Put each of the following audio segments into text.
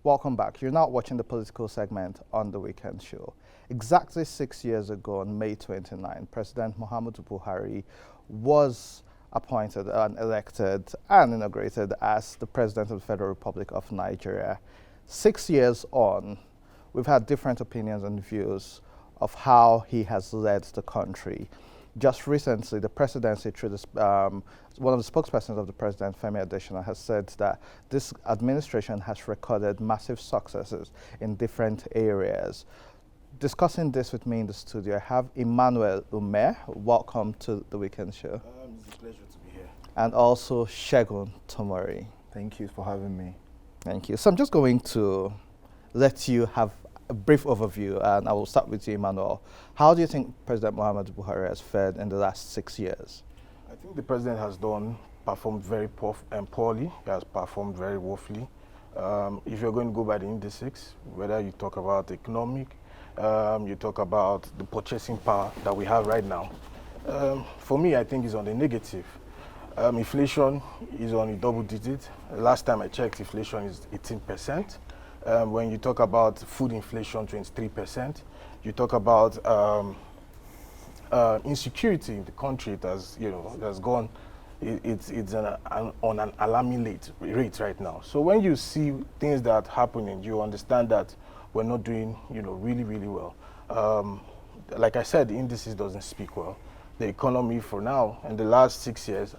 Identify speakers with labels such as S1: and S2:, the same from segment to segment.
S1: Welcome back. You're now watching the political segment on the Weekend Show. Exactly 6 years ago, on May 29, President Muhammadu Buhari was appointed and elected and inaugurated as the President of the Federal Republic of Nigeria. 6 years on, we've had different opinions and views of how he has led the country. Just recently, the presidency, through this, one of the spokespersons of the president, Femi Adesina, has said that this administration has recorded massive successes in different areas. Discussing this with me in the studio, I have Emmanuel Ume. Welcome to the Weekend Show.
S2: It's a pleasure to be here.
S1: And also Segun Tomori.
S3: Thank you for having me.
S1: Thank you. So I'm just going to let you have a brief overview, and I will start with you, Emmanuel. How do you think President Muhammadu Buhari has fared in the last 6 years?
S2: I think the president has performed very poorly. He has performed very woefully. If you're going to go by the indices, whether you talk about economic, you talk about the purchasing power that we have right now, for me, I think it's on the negative. Inflation is on a double digit. Last time I checked, inflation is 18%. When you talk about food inflation, 23%, you talk about insecurity in the country. It has gone. It's on an alarming rate right now. So when you see things that are happening, you understand that we're not doing, really, really well. Like I said, the indices doesn't speak well. The economy for now, in the last 6 years,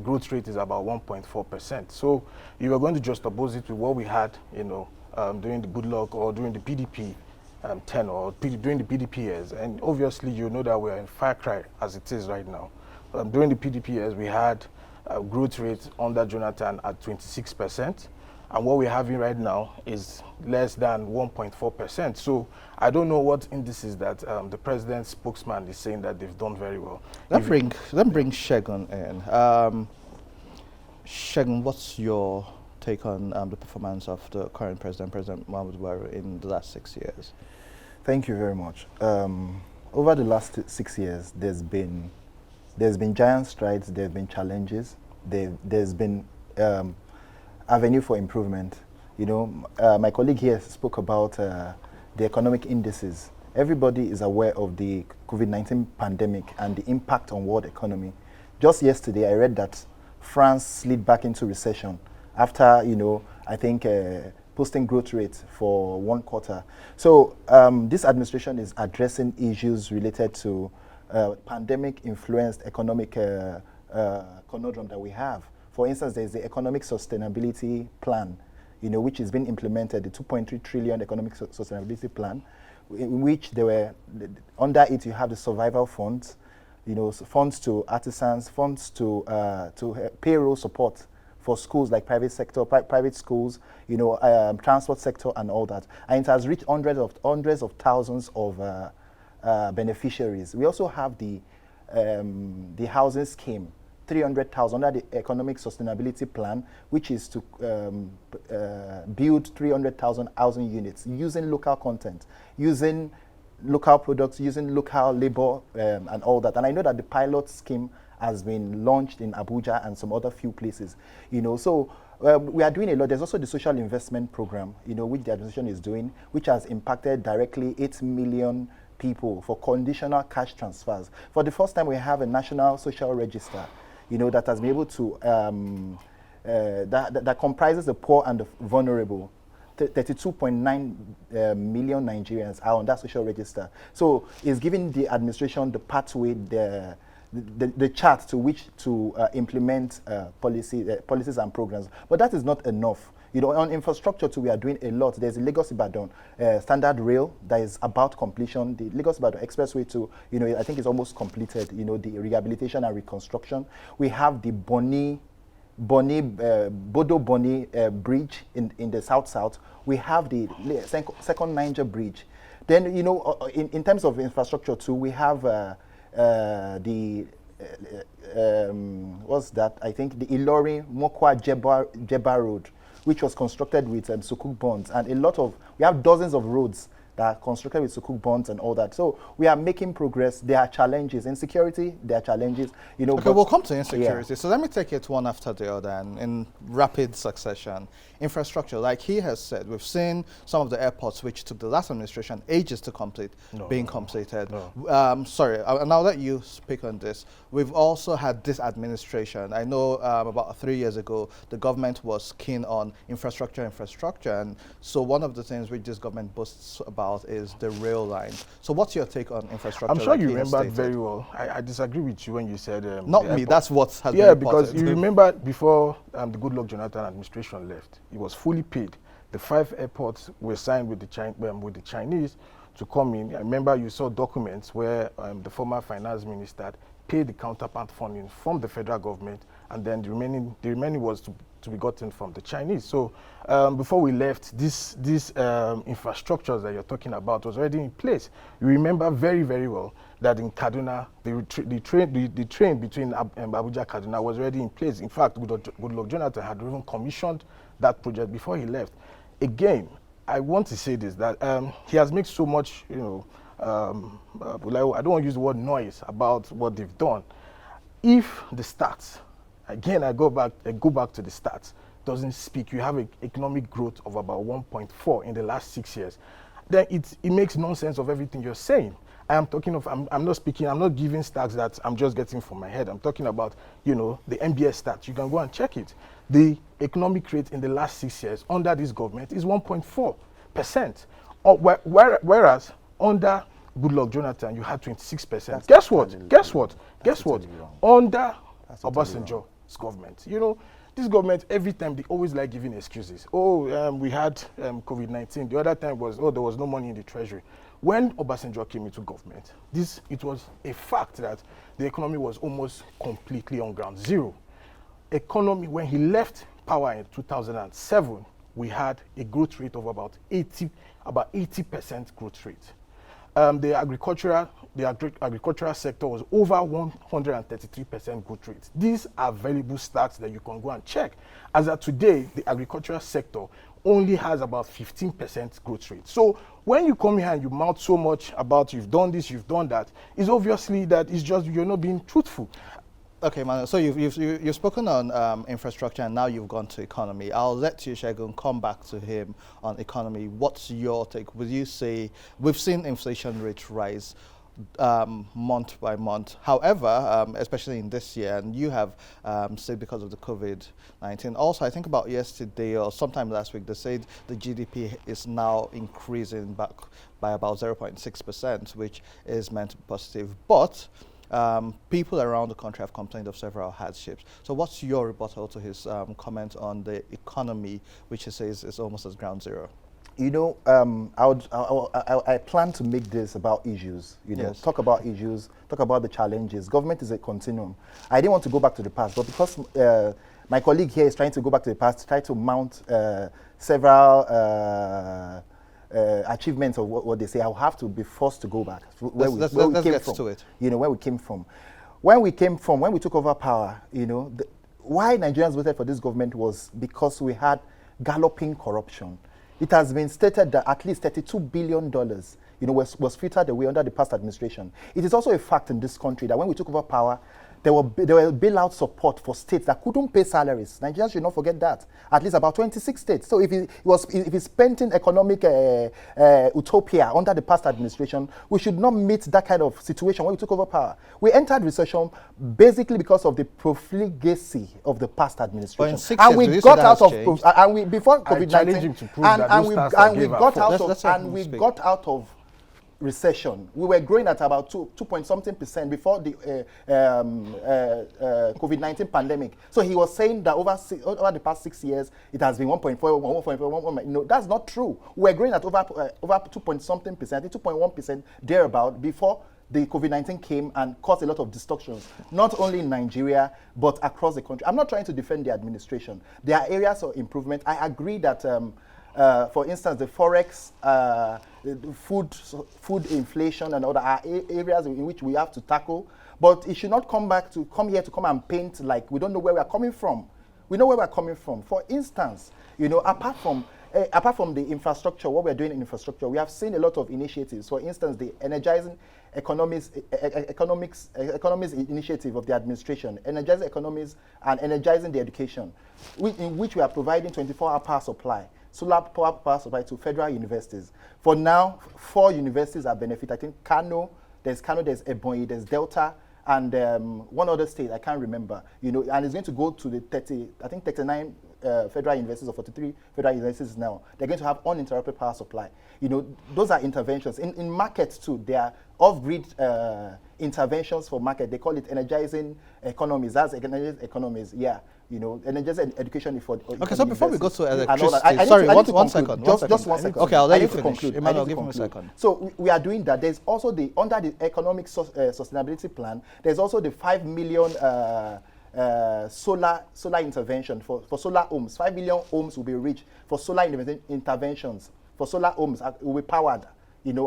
S2: growth rate is about 1.4%. So if you're going to just oppose it with what we had, during the good luck or during the PDP tenure or during the PDP years, and obviously you know that we're in far cry as it is right now. During the PDP years, we had a growth rate under Jonathan at 26%, and what we're having right now is less than 1.4%. So I don't know what indices that the president's spokesman is saying that they've done very well.
S1: Let's bring Segun in. Segun, what's your take on the performance of the current President Muhammadu Buhari in the last 6 years?
S3: Thank you very much. Over the last 6 years, there's been giant strides, there's been challenges, there's been avenue for improvement. My colleague here spoke about the economic indices. Everybody is aware of the COVID-19 pandemic and the impact on world economy. Just yesterday, I read that France slid back into recession after, I think posting growth rates for 1 quarter. So this administration is addressing issues related to pandemic-influenced economic conundrum that we have. For instance, there's the economic sustainability plan, which is being implemented, the 2.3 trillion economic sustainability plan, in which under it you have the survival funds, funds to artisans, funds to payroll support for schools like private schools, transport sector and all that. And it has reached hundreds of thousands of beneficiaries. We also have the housing scheme, 300,000 under the economic sustainability plan, which is to build 300,000 housing units using local content, using local products, using local labor and all that. And I know that the pilot scheme has been launched in Abuja and some other few places, So we are doing a lot. There's also the social investment program, which the administration is doing, which has impacted directly 8 million people for conditional cash transfers. For the first time, we have a national social register, that has been able to that comprises the poor and the vulnerable. 32.9 million Nigerians are on that social register. So it's giving the administration the pathway, the chart to which to implement policies and programs. But that is not enough. On infrastructure too, we are doing a lot. There's the Lagos-Ibadan standard rail that is about completion. The Lagos-Ibadan expressway too, I think is almost completed, the rehabilitation and reconstruction. We have the Bodo Boni bridge in the south. We have the second Niger bridge. Then, in terms of infrastructure too, we have what's that? I think the Ilorin Mokwa Jeba Road, which was constructed with Sukuk bonds, and we have dozens of roads that are constructed with sukuk bonds and all that. So we are making progress. There are challenges. Insecurity, there are challenges. You know,
S1: okay, we'll come to insecurity. Yeah. So let me take it one after the other and in rapid succession. Infrastructure, like he has said, we've seen some of the airports which took the last administration ages to complete being completed. Sorry, and I'll let you speak on this. We've also had this administration. I know about 3 years ago, the government was keen on infrastructure, and so one of the things which this government boasts about is the rail line. So what's your take on infrastructure?
S2: I'm sure you remember very well. I disagree with you when you said
S1: not me. That's what has been
S2: reported. Because you remember before the Goodluck Jonathan administration left, it was fully paid. The 5 airports were signed with the Chinese to come in. I remember you saw documents where the former finance minister paid the counterpart funding from the federal government, and then the remaining was to be gotten from the Chinese. So before we left, these infrastructures that you're talking about was already in place. You remember very, very well that in Kaduna, the train between Abuja and Kaduna was already in place. In fact, Goodluck Jonathan had even commissioned that project before he left. Again, I want to say this, that he has made so much, you know, I don't want to use the word noise about what they've done. If the stats, again, I go back to the stats, doesn't speak, you have an economic growth of about 1.4 in the last 6 years, then it makes nonsense of everything you're saying. I'm not giving stats that I'm just getting from my head. I'm talking about, you know, the MBS stats. You can go and check it. The economic rate in the last 6 years under this government is 1.4%. Whereas under Goodluck Jonathan, you had 26%. Guess what? Under Obasanjo's government, you know, this government, every time they always like giving excuses. We had COVID-19. The other time was, there was no money in the treasury. When Obasanjo came into government, it was a fact that the economy was almost completely on ground zero. Economy, when he left power in 2007, we had a growth rate of about 80% growth rate. The agricultural sector was over 133% growth rate. These are valuable stats that you can go and check. As of today, the agricultural sector only has about 15% growth rate. So when you come here and you mouth so much about you've done this, you've done that, it's obviously that it's just you're not being truthful.
S1: Okay, man. So you've spoken on infrastructure, and now you've gone to economy. I'll let you, Segun, come back to him on economy. What's your take? Would you say we've seen inflation rates rise month by month? However, especially in this year, and you have said because of the COVID-19. Also, I think about yesterday or sometime last week, they said the GDP is now increasing back by about 0.6%, which is meant to be positive. But people around the country have complained of several hardships. So what's your rebuttal to his comment on the economy, which he says is almost as ground zero?
S3: You know, I plan to make this about issues, you know,
S1: Yes.
S3: talk about issues, talk about the challenges. Government is a continuum. I didn't want to go back to the past, but because my colleague here is trying to go back to the past, try to mount several achievements of what they say, I'll have to be forced to go back where we came from. To it. You know, where we came from. When we took over power, you know, why Nigerians voted for this government was because we had galloping corruption. It has been stated that at least $32 billion, you know, was filtered away under the past administration. It is also a fact in this country that when we took over power, there were bailout support for states that couldn't pay salaries. Nigerians should not forget that. At least about 26 states. So if he spent in economic utopia under the past administration, we should not meet that kind of situation when we took over power. We entered recession basically because of the profligacy of the past administration. And we got out of before COVID-19, and we got out of recession. We were growing at about 2.something% before the COVID-19 pandemic. So he was saying that over the past 6 years, it has been 1.4, 1.4. No, that's not true. We were growing at over 2.something%, 2.1% thereabout before the COVID-19 came and caused a lot of destructions, not only in Nigeria, but across the country. I'm not trying to defend the administration. There are areas of improvement. I agree that for instance, the forex, food inflation and other areas in which we have to tackle. But it should not come here to come and paint like we don't know where we are coming from. We know where we are coming from. For instance, you know, apart from apart from the infrastructure, what we're doing in infrastructure, we have seen a lot of initiatives. For instance, the energizing economies initiative of the administration, energizing economies and energizing the education, in which we are providing 24-hour power supply, solar power supply to federal universities. For now, 4 universities are benefit. I think Kano, there's Ebonyi, there's Delta, and one other state, I can't remember, and it's going to go to the 39 federal universities or 43 federal universities now. They're going to have uninterrupted power supply. Those are interventions. In markets too, there are off-grid interventions for market. They call it energizing economies. That's energizing economies, yeah. Energizing education for
S1: okay, so before we go to electricity, sorry, one second.
S3: Just 1 second.
S1: Okay, I'll let you finish. Emmanuel, give him a second.
S3: So we are doing that. There's also under the economic sustainability plan, there's also the 5 million solar intervention for solar homes. 5 million homes will be reached for solar interventions. For solar homes will be powered,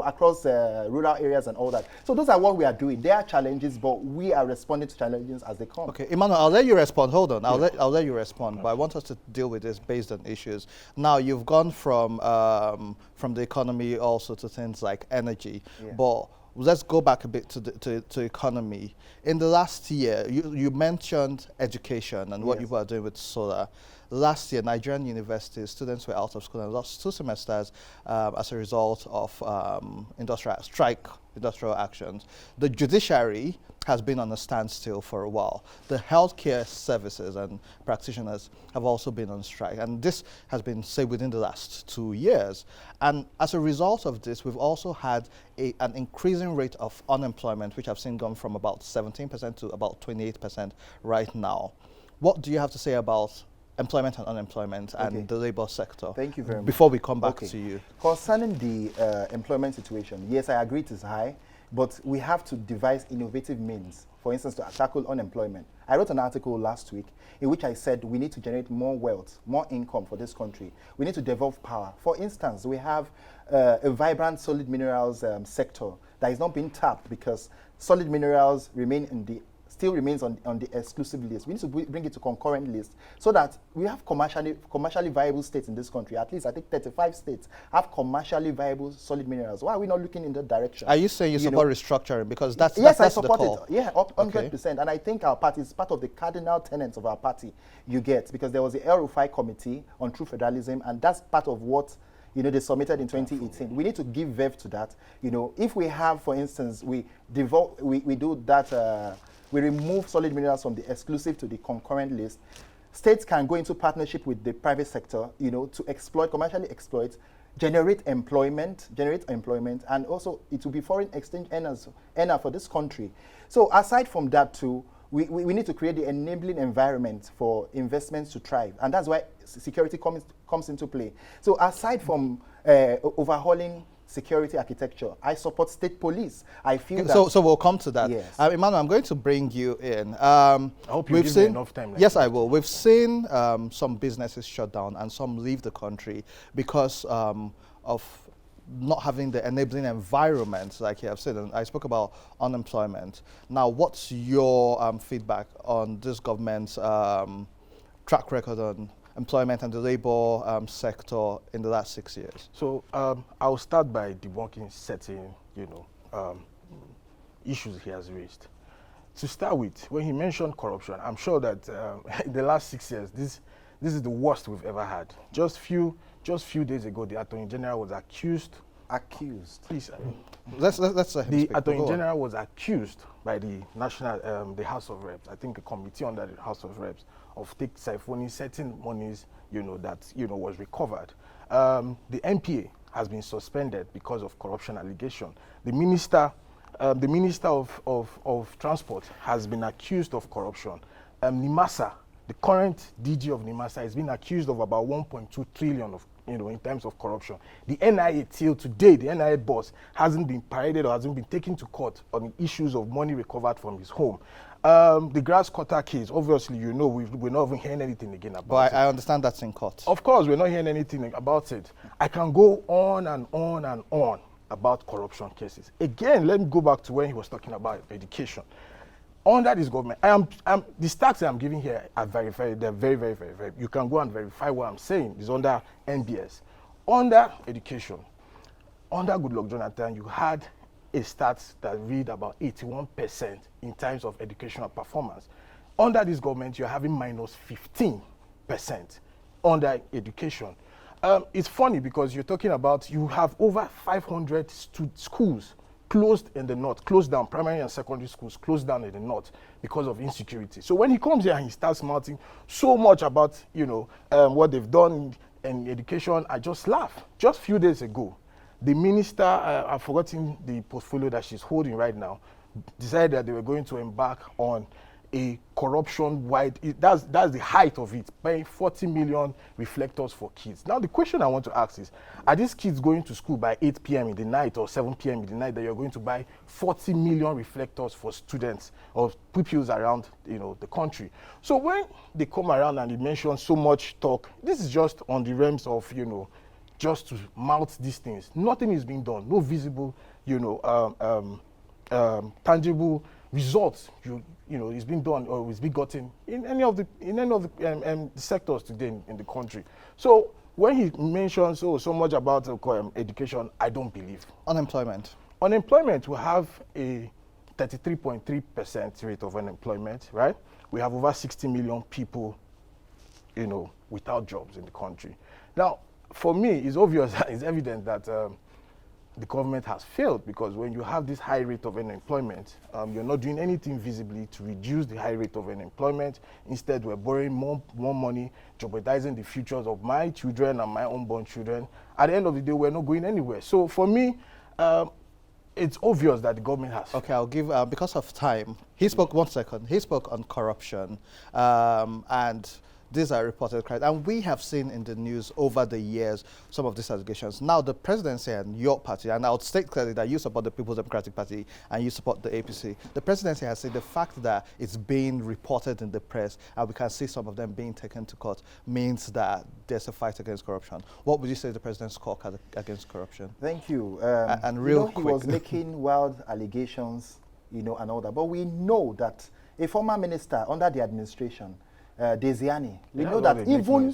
S3: across rural areas and all that. So those are what we are doing. There are challenges, but we are responding to challenges as they come.
S1: Okay, Emmanuel, I'll let you respond. Hold on, I'll let you respond. But I want us to deal with this based on issues. Now, you've gone from the economy also to things like energy, but let's go back a bit to economy. In the last year, you mentioned education and what you are doing with solar. Last year, Nigerian universities, students were out of school and lost 2 semesters as a result of industrial actions. The judiciary has been on a standstill for a while. The healthcare services and practitioners have also been on strike. And this has been, say, within the last 2 years. And as a result of this, we've also had an increasing rate of unemployment, which I've seen gone from about 17% to about 28% right now. What do you have to say about employment and unemployment and the labor sector?
S3: Thank you very much.
S1: Before we come back to you.
S3: Concerning the employment situation, yes, I agree it is high, but we have to devise innovative means, for instance, to tackle unemployment. I wrote an article last week in which I said we need to generate more wealth, more income for this country. We need to develop power. For instance, we have a vibrant solid minerals sector that is not being tapped because solid minerals still remains on the exclusive list. We need to bring it to concurrent list so that we have commercially viable states in this country. At least I think 35 states have commercially viable solid minerals. Why are we not looking in that direction?
S1: Are you saying you support restructuring? Because that's
S3: I support
S1: the call.
S3: it. Yeah, up 100%. And I think our party is part of the cardinal tenets of our party. Because there was the El Rufai Committee on True Federalism, and that's part of what they submitted in 2018. We need to give verve to that. If we have, for instance, we do that. We remove solid minerals from the exclusive to the concurrent list. States can go into partnership with the private sector, to commercially exploit, generate employment, and also it will be foreign exchange earner for this country. So aside from that too, we need to create the enabling environment for investments to thrive, and that's why security comes into play. So aside from overhauling security architecture, I support state police. I feel that.
S1: So we'll come to that.
S3: Yes.
S1: Emmanuel, I'm going to bring you in.
S2: I hope you give me enough time.
S1: Yes, I will. We've seen some businesses shut down and some leave the country because of not having the enabling environment, like you have said. And I spoke about unemployment. Now, what's your feedback on this government's track record on employment and the labor sector in the last 6 years?
S2: So I'll start by debunking certain, issues he has raised. To start with, when he mentioned corruption, I'm sure that in the last 6 years, this is the worst we've ever had. Just few days ago, the Attorney General was accused. Please. The Attorney General was accused by the the House of Reps. I think a committee under the House of Reps of siphoning certain monies, that was recovered. The NPA has been suspended because of corruption allegation. The minister of Transport has been accused of corruption. NIMASA, the current DG of NIMASA, has been accused of about 1.2 trillion of in terms of corruption. The NIA till today, the NIA boss hasn't been paraded or hasn't been taken to court on issues of money recovered from his home. The grass cutter case, obviously, we're not even hearing anything again about it.
S1: But I understand that's in court.
S2: Of course, we're not hearing anything about it. I can go on and on and on about corruption cases. Again, let me go back to when he was talking about education. Under this government, the stats I'm giving here are they're very, very, very, very. You can go and verify what I'm saying. It's under NBS. Under education, under Goodluck Jonathan, you had a stats that read about 81% in terms of educational performance. Under this government, you're having minus 15% under education. It's funny because you're talking about you have over 500 schools closed in the north, closed down, primary and secondary schools closed down in the north because of insecurity. So when he comes here and he starts mouthing so much about, what they've done in education, I just laugh. Just a few days ago, the minister, I've forgotten the portfolio that she's holding right now, decided that they were going to embark on a corruption-wide, that's the height of it, buying 40 million reflectors for kids. Now, the question I want to ask is, are these kids going to school by 8 p.m. in the night or 7 p.m. in the night that you're going to buy 40 million reflectors for students or pupils around, the country? So when they come around and they mention so much talk, this is just on the realms of, just to mouth these things. Nothing is being done, no visible, tangible results is being done or is being gotten in any of the sectors today in the country. So when he mentions so much about education, I don't believe.
S1: Unemployment.
S2: Unemployment, we have a 33.3% rate of unemployment, right? We have over 60 million people, without jobs in the country. Now, for me, it's obvious, it's evident that the government has failed, because when you have this high rate of unemployment, you're not doing anything visibly to reduce the high rate of unemployment. Instead, we're borrowing more money, jeopardizing the futures of my children and my unborn children. At the end of the day, we're not going anywhere. So for me, it's obvious that the government has.
S1: Okay, I'll give, because of time, he spoke, 1 second, he spoke on corruption, and these are reported crimes. And we have seen in the news over the years some of these allegations. Now, the presidency and your party, and I would state clearly that you support the People's Democratic Party and you support the APC. The presidency has said the fact that it's being reported in the press and we can see some of them being taken to court means that there's a fight against corruption. What would you say is the president's scorecard against corruption?
S3: Thank you.
S1: And real quick.
S3: He was making wild allegations, and all that. But we know that a former minister under the administration, Desiani, we know that even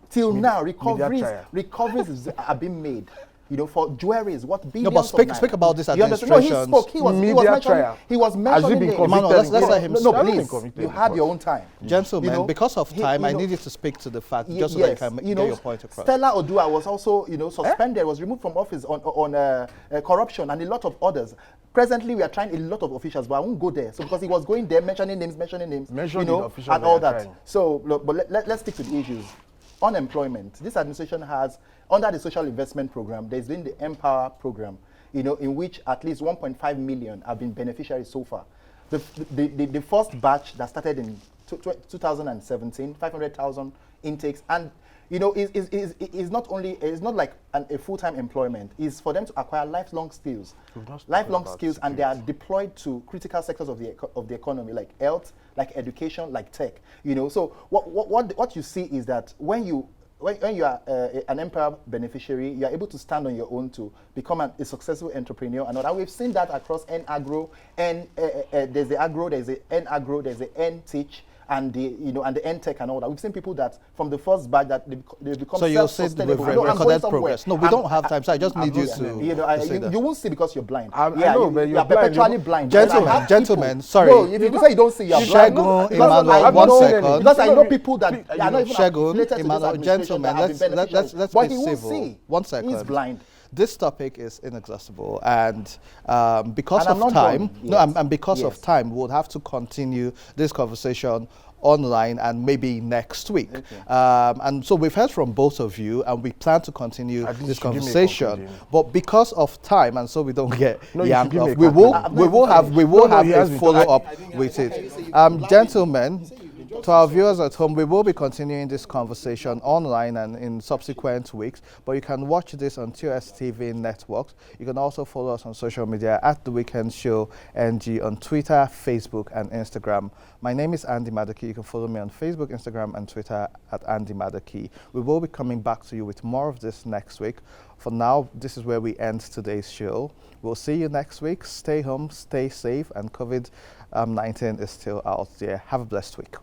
S3: till now recoveries are being made, for jewelries, what billions.
S1: No, but speak about this administration.
S3: No, he spoke. He was mentioning names.
S1: Emmanuel, let's let him speak.
S3: No, please, you had your own time.
S1: Gentlemen, because of time, I need you to speak to the fact, just so that you can get your point across.
S3: Stella Odua was also, suspended, was removed from office on corruption, and a lot of others. Presently, we are trying a lot of officials, but I won't go there. So because he was going there, mentioning names, and all that. So, look, but let's stick to the issues. Unemployment. This administration has, under the social investment program, there's been the Empower program, in which at least 1.5 million have been beneficiaries so far. The first batch that started in 2017, 500,000 intakes, and is not like a full-time employment. It's for them to acquire lifelong skills, and they are deployed to critical sectors of the economy, like health, like education, like tech. So what you see is that when you are an Empower beneficiary, you are able to stand on your own to become a successful entrepreneur. And we've seen that across N-Agro, there's the Agro, there's the N-Agro, there's the N-Teach, and the and the N-Tech and all that. We've seen people that from the first batch that they become self-sustainable.
S1: So you'll recorded progress. No, we don't have time, so I just need you to
S3: you won't see because you're blind.
S2: I know, but
S3: you're perpetually blind.
S1: Gentlemen, sorry.
S3: No, if you say you don't see, you're blind.
S1: Shegun, Emmanuel, 1 second.
S3: Because I know people that are not even
S1: Shegun, Emmanuel, gentlemen, let's be civil. 1 second.
S3: He's blind.
S1: This topic is inexhaustible, and because of time, of time, we'll have to continue this conversation online and maybe next week. Okay. And so we've heard from both of you, and we plan to continue this conversation. But because of time, and so we don't get yanked off, we will have a follow up with it. Gentlemen, to our viewers at home, we will be continuing this conversation online and in subsequent weeks, but you can watch this on DSTV networks. You can also follow us on social media at The Weekend Show NG on Twitter, Facebook, and Instagram. My name is Andy Madaki. You can follow me on Facebook, Instagram, and Twitter at Andy Madaki. We will be coming back to you with more of this next week. For now, this is where we end today's show. We'll see you next week. Stay home, stay safe, and COVID-19 is still out there. Have a blessed week.